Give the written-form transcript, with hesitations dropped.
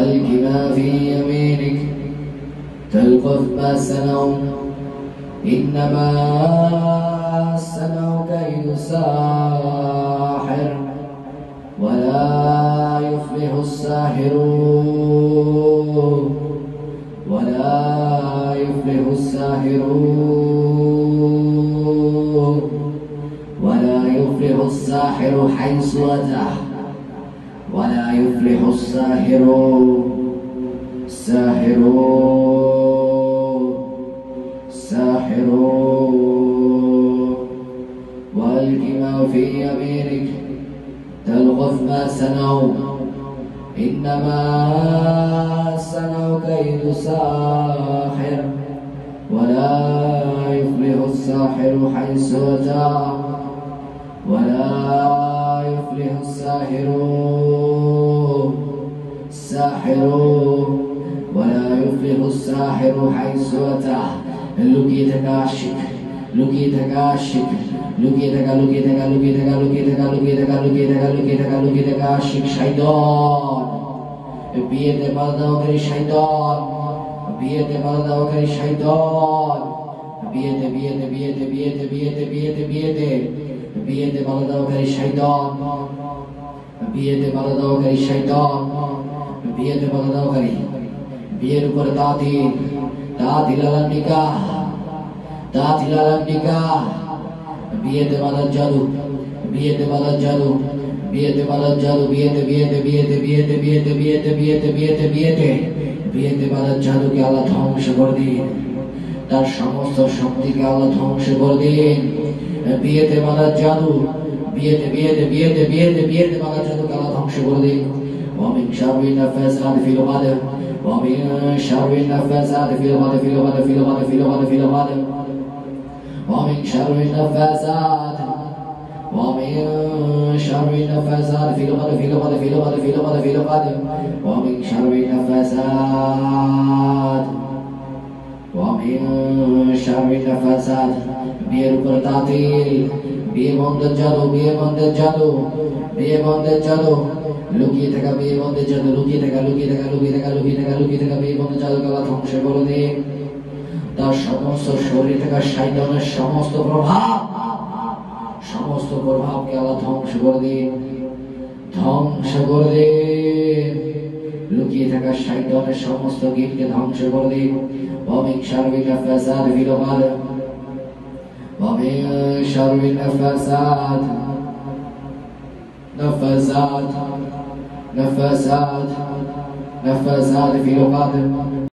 وألق ما في يمينك تلقف ما صنعوا إنما صنعوا كيد ساحر ولا يفلح الساحرون ولا يفلح الساحرون ولا يفلح الساحر حيث أتى ولا يفلح الساحرون الساحرون وألق ما في يمينك تلقف ما صنعوا إنما صنعوا كيد ساحر ولا يفلح الساحر حيث أتى ولا يفلح الساحرون ولا يفلح الساحر حيث أتى لقي تكاشك عاشق شيطان بيد بلداوكري شيطان بيد بلداوكري شيطان بيد بلداوكري شيطان بيد بلداوكري شيطان بيد بلداوكري بيد উপর তাতিল নিকাহ বিয়েতে বালার জাদু বিয়েতে বালার জাদু বিয়েতে বালার জাদু বিয়েতে বালার জাদুকে আল্লাহ ধ্বংস করে দিন তার সমস্ত শক্তিকে আল্লাহ ধ্বংস করে দিন বিয়েতে বালার জাদু বিয়েতে বালার জাদুকে আল্লাহ ধ্বংস করে দিন ومن شر النفاثات في العقد ومن شر النفاثات في العقد ومن شر النفاثات ومن شر النفاثات في العقد ومن شر النفاثات ومن شر النفاثات বিয়ের উপর তাতিল বিয়ে বন্ধের জাদু লুকিয়ে থাকা বিয়ে বন্ধের জাদু লুকিয়ে থাকা বিয়ে বন্ধের জাদুকে আল্লাহ ধ্বংস করে দিন তার সমস্ত শরীর থাকা শয়তানের সমস্ত প্রভাবকে আল্লাহ ধ্বংস করে দিন লুকিয়ে থাকা শয়তানের সমস্ত গিটকে ধ্বংস করে দিন ومن شر النفاثات في العقد ومن شر النفاثات في العقد